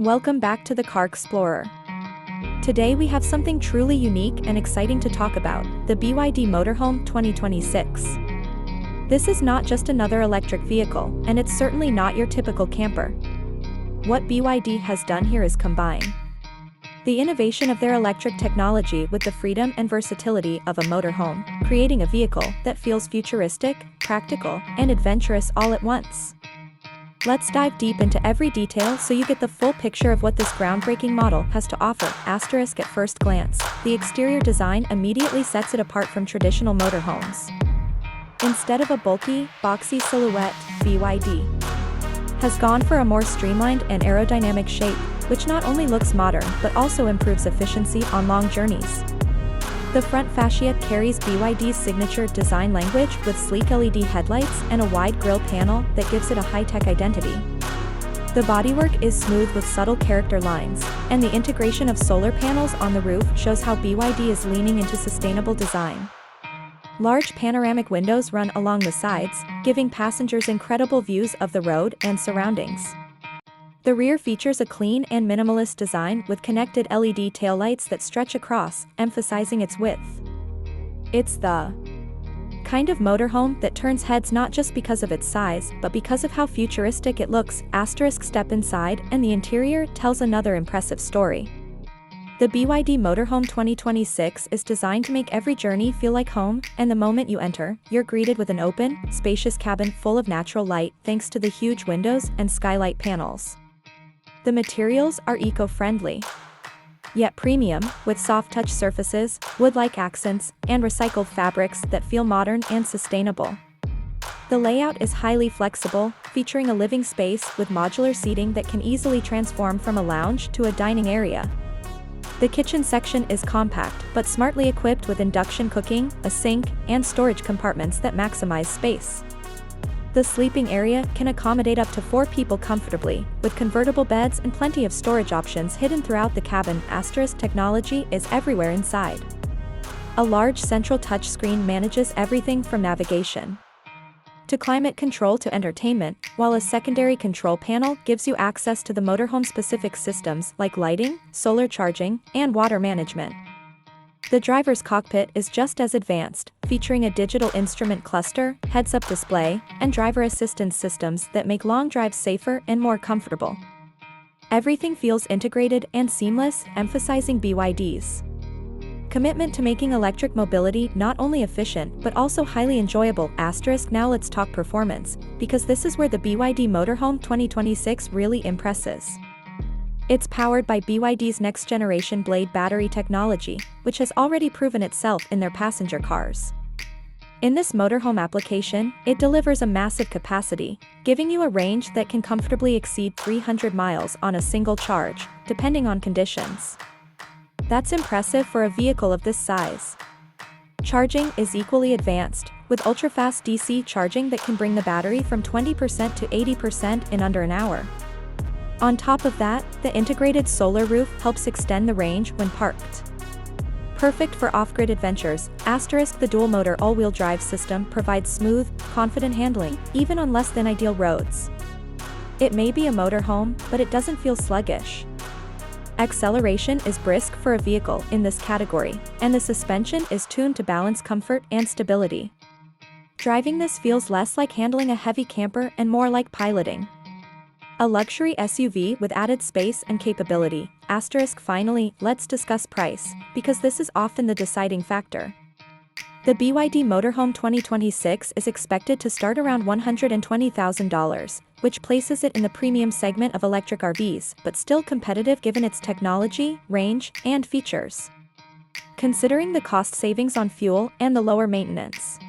Welcome back to the Car Explorer. Today we have something truly unique and exciting to talk about, the BYD Motorhome 2026. This is not just another electric vehicle, and it's certainly not your typical camper. What BYD has done here is combine the innovation of their electric technology with the freedom and versatility of a motorhome, creating a vehicle that feels futuristic, practical, and adventurous all at once. Let's dive deep into every detail so you get the full picture of what this groundbreaking model has to offer. Asterisk at first glance, the exterior design immediately sets it apart from traditional motorhomes. Instead of a bulky, boxy silhouette, BYD has gone for a more streamlined and aerodynamic shape, which not only looks modern but also improves efficiency on long journeys. The front fascia carries BYD's signature design language with sleek LED headlights and a wide grille panel that gives it a high-tech identity. The bodywork is smooth with subtle character lines, and the integration of solar panels on the roof shows how BYD is leaning into sustainable design. Large panoramic windows run along the sides, giving passengers incredible views of the road and surroundings. The rear features a clean and minimalist design with connected LED taillights that stretch across, emphasizing its width. It's the kind of motorhome that turns heads not just because of its size, but because of how futuristic it looks. Asterisk step inside, and the interior tells another impressive story. The BYD Motorhome 2026 is designed to make every journey feel like home, and the moment you enter, you're greeted with an open, spacious cabin full of natural light thanks to the huge windows and skylight panels. The materials are eco-friendly, yet premium, with soft-touch surfaces, wood-like accents, and recycled fabrics that feel modern and sustainable. The layout is highly flexible, featuring a living space with modular seating that can easily transform from a lounge to a dining area. The kitchen section is compact, but smartly equipped with induction cooking, a sink, and storage compartments that maximize space. The sleeping area can accommodate up to 4 people comfortably, with convertible beds and plenty of storage options hidden throughout the cabin. Asterisk technology is everywhere inside. A large central touchscreen manages everything from navigation to climate control to entertainment, while a secondary control panel gives you access to the motorhome-specific systems like lighting, solar charging, and water management. The driver's cockpit is just as advanced, featuring a digital instrument cluster, heads-up display, and driver assistance systems that make long drives safer and more comfortable. Everything feels integrated and seamless, emphasizing BYD's commitment to making electric mobility not only efficient but also highly enjoyable. Asterisk now let's talk performance, because this is where the BYD Motorhome 2026 really impresses. It's powered by BYD's next-generation Blade battery technology, which has already proven itself in their passenger cars. In this motorhome application, it delivers a massive capacity, giving you a range that can comfortably exceed 300 miles on a single charge, depending on conditions. That's impressive for a vehicle of this size. Charging is equally advanced, with ultra-fast DC charging that can bring the battery from 20% to 80% in under an hour. On top of that, the integrated solar roof helps extend the range when parked. Perfect for off-grid adventures. Asterisk the dual-motor all-wheel drive system provides smooth, confident handling, even on less than ideal roads. It may be a motorhome, but it doesn't feel sluggish. Acceleration is brisk for a vehicle in this category, and the suspension is tuned to balance comfort and stability. Driving this feels less like handling a heavy camper and more like piloting a luxury SUV with added space and capability. Asterisk finally, let's discuss price, because this is often the deciding factor. The BYD Motorhome 2026 is expected to start around $120,000, which places it in the premium segment of electric RVs, but still competitive given its technology, range, and features. Considering the cost savings on fuel and the lower maintenance,